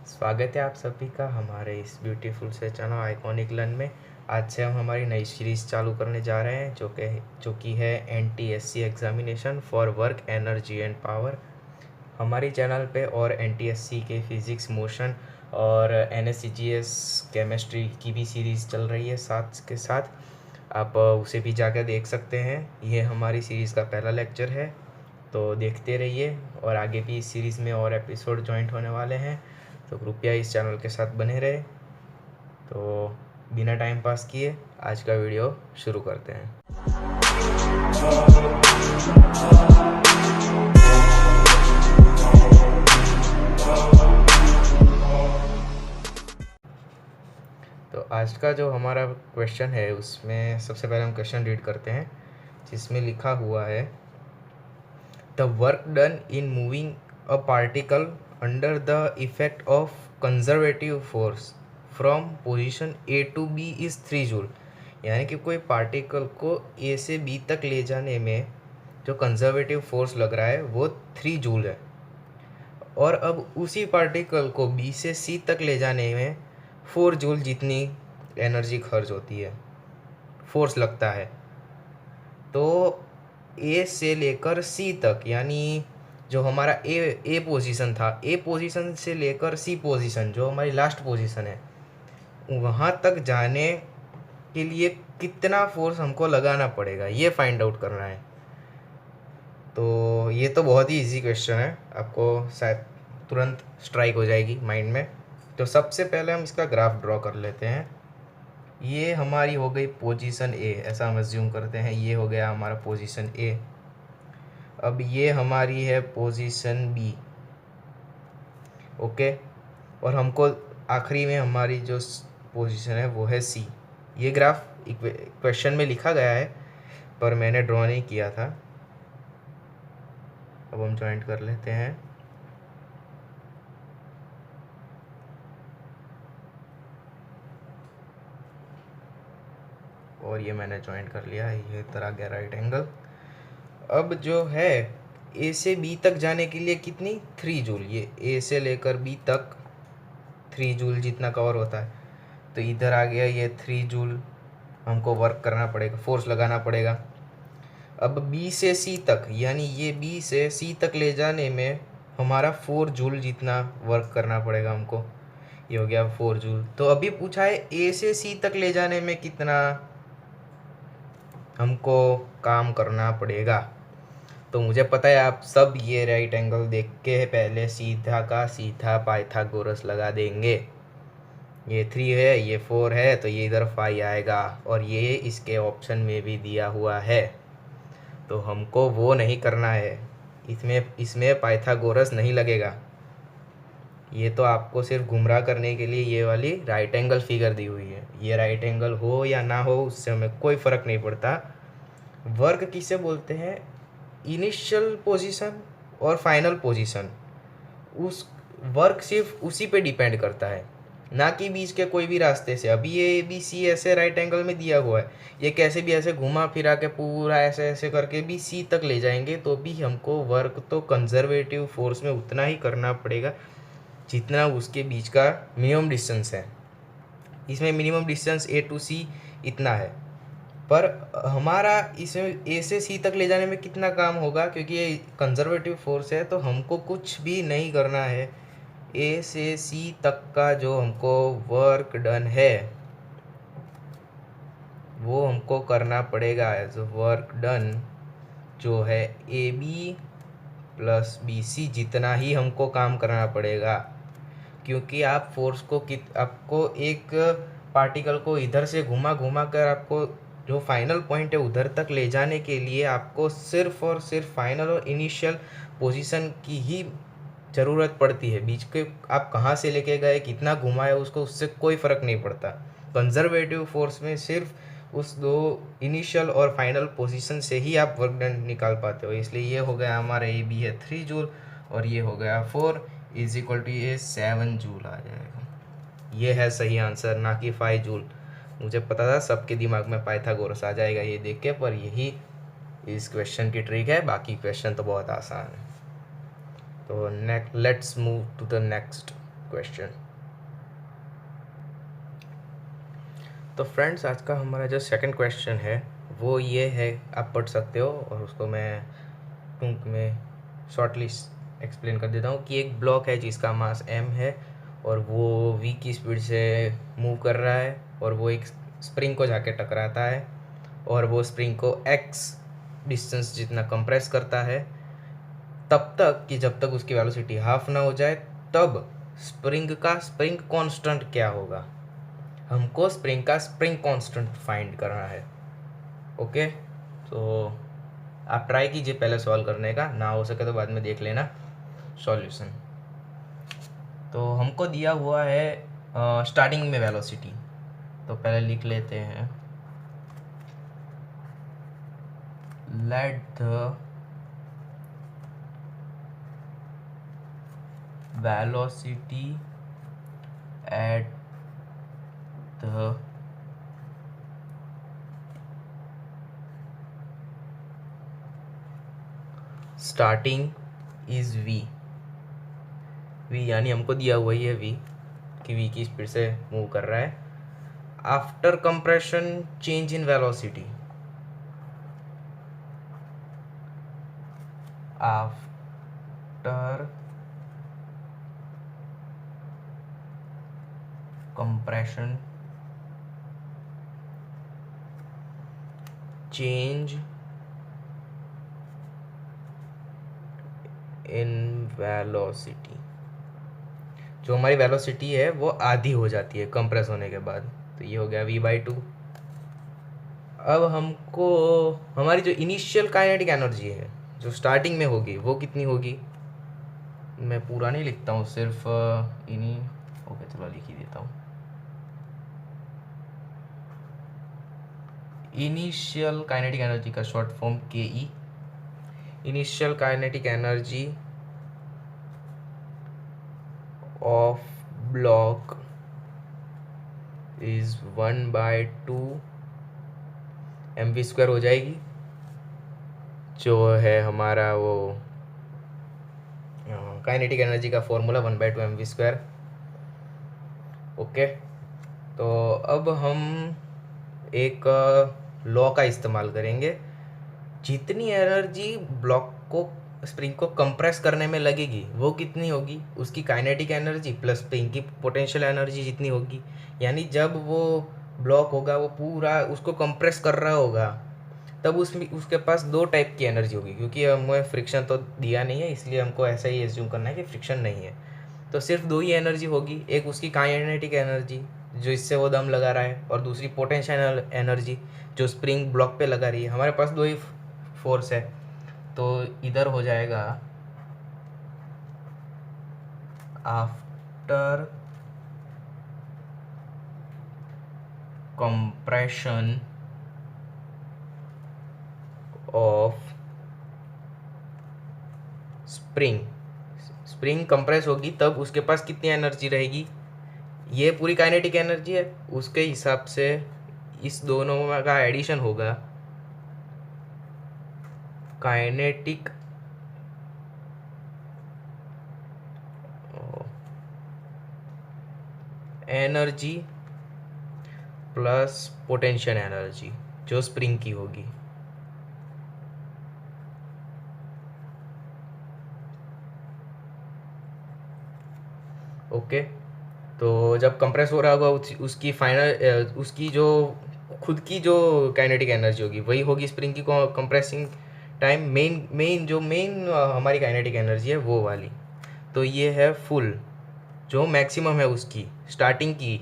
स्वागत है आप सभी का हमारे इस ब्यूटीफुल से चैनल आइकॉनिक लर्न में। आज से हम हमारी नई सीरीज़ चालू करने जा रहे हैं जो कि है NTSC examination for work energy and power. हमारी चैनल पे और NTSC के फिज़िक्स मोशन और NSCGS केमिस्ट्री की भी सीरीज़ चल रही है साथ के साथ, आप उसे भी जाकर देख सकते हैं। ये हमारी सीरीज़ का पहला लेक्चर है, तो देखते रहिए और आगे भी इस सीरीज़ में और एपिसोड ज्वाइंट होने वाले हैं, तो कृपया इस चैनल के साथ बने रहे। तो बिना टाइम पास किए आज का वीडियो शुरू करते हैं। तो आज का जो हमारा क्वेश्चन है उसमें सबसे पहले हम क्वेश्चन रीड करते हैं, जिसमें लिखा हुआ है the work done in moving a particle under the effect of conservative force from position A to B is 3 joule. यानी कि कोई पार्टिकल को A से B तक ले जाने में जो कंजर्वेटिव फोर्स लग रहा है वो 3 जूल है, और अब उसी पार्टिकल को B से C तक ले जाने में 4 जूल जितनी एनर्जी खर्च होती है, फोर्स लगता है। तो A से लेकर C तक, यानी जो हमारा ए पोजीशन था, ए पोजीशन से लेकर C पोजीशन जो हमारी लास्ट पोजीशन है, वहाँ तक जाने के लिए कितना फोर्स हमको लगाना पड़ेगा ये फाइंड आउट करना है। तो ये तो बहुत ही इजी क्वेश्चन है, आपको शायद तुरंत स्ट्राइक हो जाएगी माइंड में। तो सबसे पहले हम इसका ग्राफ ड्रॉ कर लेते हैं। ये हमारी हो गई पोजीशन A, ऐसा हम अज्यूम करते हैं, ये हो गया हमारा पोजीशन A। अब ये हमारी है पोजीशन B, ओके। और हमको आखिरी में हमारी जो पोजीशन है वो है C। ये ग्राफ क्वेश्चन में लिखा गया है पर मैंने ड्रॉ नहीं किया था। अब हम ज्वाइंट कर लेते हैं। और ये मैंने ज्वाइंट कर लिया, ये तरह गया राइट एंगल। अब जो है A से B तक जाने के लिए कितनी 3 जूल, ये A से लेकर B तक 3 जूल जितना कवर होता है, तो इधर आ गया ये 3 जूल हमको वर्क करना पड़ेगा, फोर्स लगाना पड़ेगा। अब B से C तक, यानी ये B से C तक ले जाने में हमारा 4 जूल जितना वर्क करना पड़ेगा हमको, ये हो गया 4 जूल। तो अभी पूछा है A से C तक ले जाने में कितना हमको काम करना पड़ेगा। तो मुझे पता है आप सब ये राइट एंगल देख के पहले सीधा का सीधा पाइथागोरस लगा देंगे। ये 3 है, ये 4 है, तो ये इधर 5 आएगा, और ये इसके ऑप्शन में भी दिया हुआ है। तो हमको वो नहीं करना है, इसमें पाइथागोरस नहीं लगेगा। ये तो आपको सिर्फ गुमराह करने के लिए ये वाली राइट एंगल फिगर दी हुई है। ये राइट एंगल हो या ना हो उससे हमें कोई फ़र्क नहीं पड़ता। वर्क किसे बोलते हैं? इनिशियल पोजीशन और फाइनल पोजीशन, उस वर्क सिर्फ उसी पे डिपेंड करता है, ना कि बीच के कोई भी रास्ते से। अभी ये ABC ऐसे राइट एंगल में दिया हुआ है, ये कैसे भी ऐसे घुमा फिरा के पूरा ऐसे ऐसे करके भी C तक ले जाएंगे तो भी हमको वर्क तो कंजर्वेटिव फोर्स में उतना ही करना पड़ेगा जितना उसके बीच का मिनिमम डिस्टेंस है। इसमें minimum distance A to C इतना है, पर हमारा इसमें A से C तक ले जाने में कितना काम होगा, क्योंकि ये कंजर्वेटिव फोर्स है तो हमको कुछ भी नहीं करना है। A से C तक का जो हमको वर्क डन है वो हमको करना पड़ेगा एज वर्क डन, जो है AB प्लस BC जितना ही हमको काम करना पड़ेगा। क्योंकि आप फोर्स को आपको एक पार्टिकल को इधर से घुमा घुमा कर आपको जो फाइनल पॉइंट है उधर तक ले जाने के लिए आपको सिर्फ और सिर्फ फाइनल और इनिशियल पोजीशन की ही ज़रूरत पड़ती है। बीच के आप कहाँ से लेके गए, कितना घुमाए, उसको उससे कोई फ़र्क नहीं पड़ता। कंजर्वेटिव फोर्स में सिर्फ उस दो इनिशियल और फाइनल पोजीशन से ही आप वर्क डन निकाल पाते हो। इसलिए ये हो गया हमारा AB है 3 जूल, और ये हो गया 4 इज इक्वल टू ये 7 जूल आ जाएगा। ये है सही आंसर, ना कि 5 जूल। मुझे पता था सबके दिमाग में पाइथागोरस आ जाएगा ये देख के, पर यही इस क्वेश्चन की ट्रिक है, बाकी क्वेश्चन तो बहुत आसान है। तो let's move to the next. Question. तो फ्रेंड्स, आज का हमारा जो सेकंड क्वेश्चन है वो ये है, आप पढ़ सकते हो और उसको मैं टूंक में शॉर्टली एक्सप्लेन कर देता हूँ कि एक ब्लॉक है जिसका मास m है और वो v की स्पीड से मूव कर रहा है और वो एक स्प्रिंग को जाके टकराता है और वो स्प्रिंग को x डिस्टेंस जितना कंप्रेस करता है, तब तक कि जब तक उसकी वेलोसिटी हाफ ना हो जाए। तब स्प्रिंग कांस्टेंट क्या होगा, हमको स्प्रिंग का स्प्रिंग कांस्टेंट फाइंड करना है। ओके, तो आप ट्राई कीजिए पहले सॉल्व करने का, ना हो सके तो बाद में देख लेना सॉल्यूशन। तो हमको दिया हुआ है स्टार्टिंग में वेलोसिटी, तो पहले लिख लेते हैं let the velocity at the starting is v यानी हमको दिया हुआ ही है v कि v की स्पीड से मूव कर रहा है। After compression change in velocity, after compression change in velocity, जो हमारी वेलोसिटी है वो आधी हो जाती है कंप्रेस होने के बाद। तो ये हो गया v/2। अब हमको हमारी जो इनिशियल काइनेटिक एनर्जी है जो स्टार्टिंग में होगी वो कितनी होगी, मैं पूरा नहीं लिखता हूँ, सिर्फ ओके चलो लिख ही देता हूँ। इनिशियल काइनेटिक एनर्जी का short form KE। Initial kinetic energy of block is 1/2 mv² हो जाएगी, जो है हमारा वो काइनेटिक एनर्जी का फॉर्मूला 1/2 mv²। ओके, तो अब हम एक लॉ का इस्तेमाल करेंगे। जितनी एनर्जी ब्लॉक को स्प्रिंग को कंप्रेस करने में लगेगी वो कितनी होगी, उसकी काइनेटिक एनर्जी प्लस स्प्रिंग की पोटेंशियल एनर्जी जितनी होगी। यानी जब वो ब्लॉक होगा वो पूरा उसको कंप्रेस कर रहा होगा, तब उसमें उसके पास दो टाइप की एनर्जी होगी। क्योंकि हमें फ्रिक्शन तो दिया नहीं है, इसलिए हमको ऐसा ही एज्यूम करना है कि फ्रिक्शन नहीं है, तो सिर्फ दो ही एनर्जी होगी। एक उसकी काइनेटिक एनर्जी जो इससे वो दम लगा रहा है, और दूसरी पोटेंशियल एनर्जी जो स्प्रिंग ब्लॉक पे लगा रही है। हमारे पास दो ही फोर्स है, तो इधर हो जाएगा after compression of spring compress होगी तब उसके पास कितनी एनर्जी रहेगी, ये पूरी काइनेटिक एनर्जी है, उसके हिसाब से इस दोनों का एडिशन होगा kinetic energy plus potential energy जो स्प्रिंग की होगी। ओके, तो जब कंप्रेस हो रहा होगा उसकी फाइनल उसकी जो खुद की जो काइनेटिक एनर्जी होगी वही होगी स्प्रिंग की कंप्रेसिंग टाइम। मेन हमारी काइनेटिक एनर्जी है वो वाली। तो ये है फुल जो मैक्सिमम है उसकी स्टार्टिंग की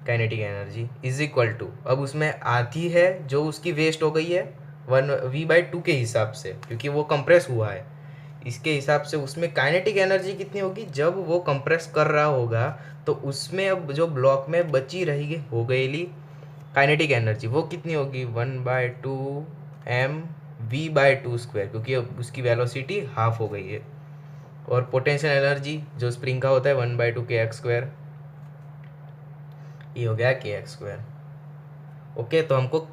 kinetic energy is equal to, अब उसमें आधी है जो उसकी वेस्ट हो गई है 1v/2 के हिसाब से, क्योंकि वो कंप्रेस हुआ है। इसके हिसाब से उसमें काइनेटिक एनर्जी कितनी होगी जब वो कंप्रेस कर रहा होगा, तो उसमें अब जो ब्लॉक में बची रहेगी हो गई काइनेटिक एनर्जी वो कितनी होगी 1/2 mv/2², क्योंकि अब उसकी वेलोसिटी हाफ हो गई है। और पोटेंशियल एनर्जी जो स्प्रिंग का होता है 1/2 kx², ये हो गया kx²। ओके, तो हमको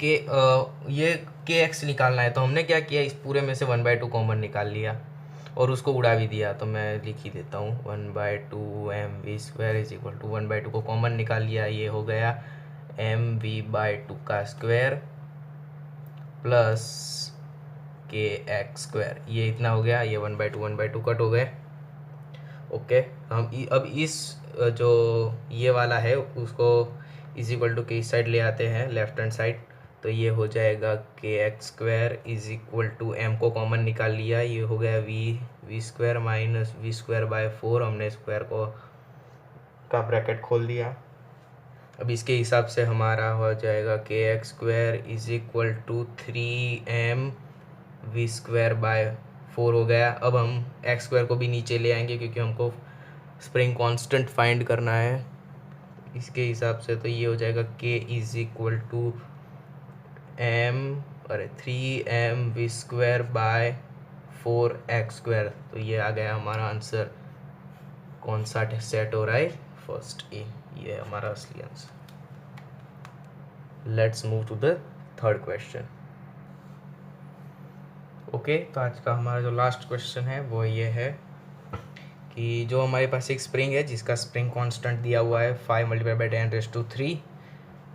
ये kx निकालना है, तो हमने क्या किया, इस पूरे में से 1/2 कॉमन निकाल लिया। और उसको उड़ा भी दिया, तो मैं लिख ही देता हूँ 1/2 mv² इज इक्वल टू 1/2 को कॉमन निकाल लिया, ये हो गया mv/2 का स्क्वायर प्लस kx², ये इतना हो गया, ये 1/2 कट हो गए। ओके, हम अब इस जो ये वाला है उसको इज इक्वल टू के इस साइड ले आते हैं, लेफ्ट हैंड साइड, तो ये हो जाएगा kx² is equal to m को कॉमन निकाल लिया, ये हो गया v² माइनस v²/4, हमने स्क्वायर को का ब्रैकेट खोल दिया। अब इसके हिसाब से हमारा हो जाएगा kx² is equal to 3m v²/4 हो गया। अब हम x² को भी नीचे ले आएंगे क्योंकि हमको स्प्रिंग कांस्टेंट फाइंड करना है। इसके हिसाब से तो ये हो जाएगा k is equal to 3m v²/4x², तो ये आ गया हमारा आंसर। कौन सा सेट हो रहा है? फर्स्ट ए, ये है हमारा असली answer. Let's move to the third question. Okay, तो आज का हमारा जो लास्ट क्वेश्चन है वो ये है कि जो हमारे पास एक स्प्रिंग है जिसका स्प्रिंग कांस्टेंट दिया हुआ है 5 × 10⁻³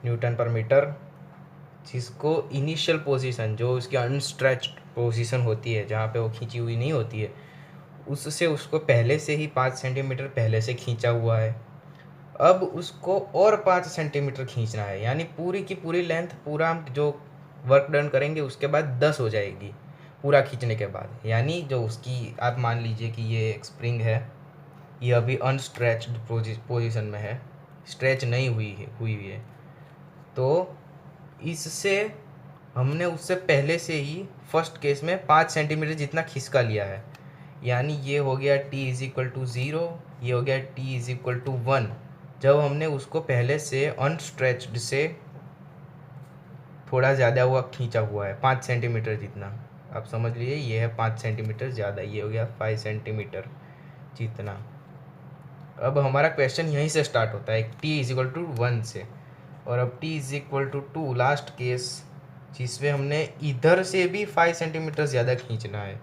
न्यूटन पर मीटर, जिसको इनिशियल पोजीशन जो उसकी अनस्ट्रेच्ड पोजीशन होती है जहाँ पे वो खींची हुई नहीं होती है, उससे उसको पहले से ही 5 सेंटीमीटर पहले से खींचा हुआ है। अब उसको और 5 सेंटीमीटर खींचना है, यानी पूरी की पूरी लेंथ, पूरा हम जो वर्क डन करेंगे उसके बाद 10 हो जाएगी पूरा खींचने के बाद। यानी जो उसकी, आप मान लीजिए कि ये एक स्प्रिंग है, ये अभी अनस्ट्रेच्ड पोजीशन में है, स्ट्रेच नहीं हुई है, तो इससे हमने उससे पहले से ही फर्स्ट केस में 5 सेंटीमीटर जितना खिसका लिया है। यानी ये हो गया t इज इक्वल टू 0, ये हो गया t इज इक्वल टू 1, जब हमने उसको पहले से अनस्ट्रेच्ड से थोड़ा ज़्यादा हुआ खींचा हुआ है 5 सेंटीमीटर जितना। आप समझ लीजिए ये है 5 सेंटीमीटर ज़्यादा, ये हो गया 5 सेंटीमीटर जितना। अब हमारा क्वेश्चन यहीं से स्टार्ट होता है t इज इक्वल टू 1 से, और अब t is equal to 2 last case, जिसमें हमने इधर से भी 5 सेंटीमीटर ज़्यादा खींचना है।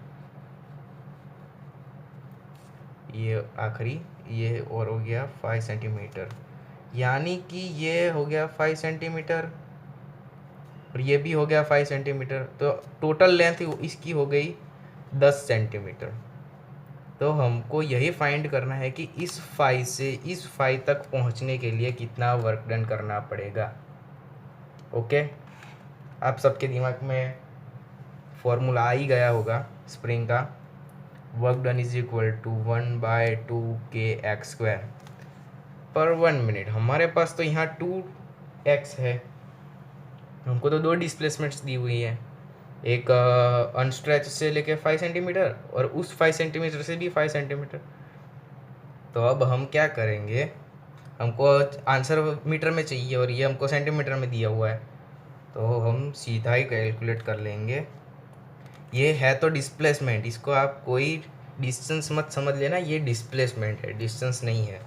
ये आखिरी, ये और हो गया 5 सेंटीमीटर, यानी कि ये हो गया 5 सेंटीमीटर और ये भी हो गया 5 सेंटीमीटर, तो टोटल लेंथ इसकी हो गई 10 सेंटीमीटर। तो हमको यही फाइंड करना है कि इस फाई से इस फाई तक पहुंचने के लिए कितना वर्क डन करना पड़ेगा। ओके, आप सबके दिमाग में फॉर्मूला आ ही गया होगा स्प्रिंग का, work done is equal to 1/2 kx² पर 1 मिनट। हमारे पास तो यहाँ 2x है, हमको तो 2 डिस्प्लेसमेंट्स दी हुई है, एक अनस्ट्रेच से लेके 5 सेंटीमीटर और उस 5 सेंटीमीटर से भी 5 सेंटीमीटर। तो अब हम क्या करेंगे, हमको आंसर मीटर में चाहिए और ये हमको सेंटीमीटर में दिया हुआ है, तो हम सीधा ही कैलकुलेट कर लेंगे। ये है तो डिस्प्लेसमेंट, इसको आप कोई डिस्टेंस मत समझ लेना, ये डिस्प्लेसमेंट है, डिस्टेंस नहीं है।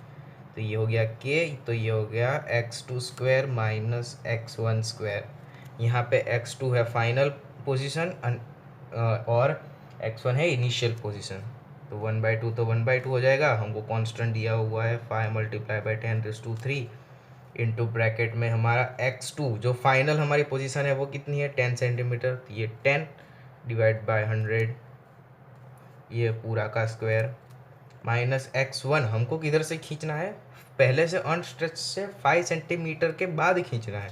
तो ये हो गया k, तो ये हो गया x² माइनस x1²। यहाँ पे x2 है फाइनल पोजीशन और x1 है इनिशियल पोजीशन, तो 1/2 तो 1/2 हो जाएगा। हमको कांस्टेंट दिया हुआ है 5 × 10⁻³ इंटू ब्रैकेट में हमारा x2 जो फाइनल हमारी पोजीशन है वो कितनी है 10 सेंटीमीटर, तो ये 10 डिवाइड बाय 100, ये पूरा का स्क्वायर, माइनस x1 हमको किधर से खींचना है, पहले से अनस्ट्रेच से 5 सेंटीमीटर के बाद खींचना है,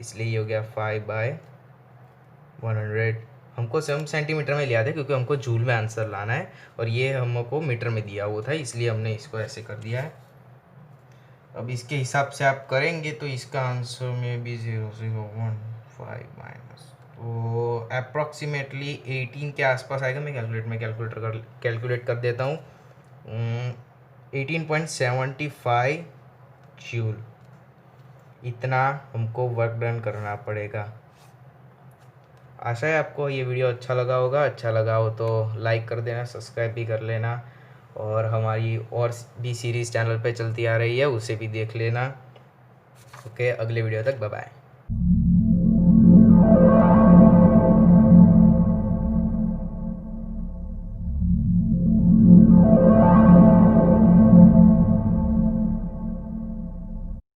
इसलिए ये हो गया 5/100। हमको हम सेंटीमीटर में लिया था क्योंकि हमको जूल में आंसर लाना है और ये हमको मीटर में दिया हुआ था, इसलिए हमने इसको ऐसे कर दिया है। अब इसके हिसाब से आप करेंगे तो इसका आंसर में भी 0.015 माइनस, तो अप्रॉक्सीमेटली 18 के आसपास आएगा। मैं कैलकुलेट कर देता हूँ, 18.75 जूल, इतना हमको वर्क डन करना पड़ेगा। आशा है आपको ये वीडियो अच्छा लगा होगा, अच्छा लगा हो तो लाइक कर देना, सब्सक्राइब भी कर लेना, और हमारी और भी सीरीज़ चैनल पे चलती आ रही है उसे भी देख लेना। ओके, अगले वीडियो तक बाय बाय।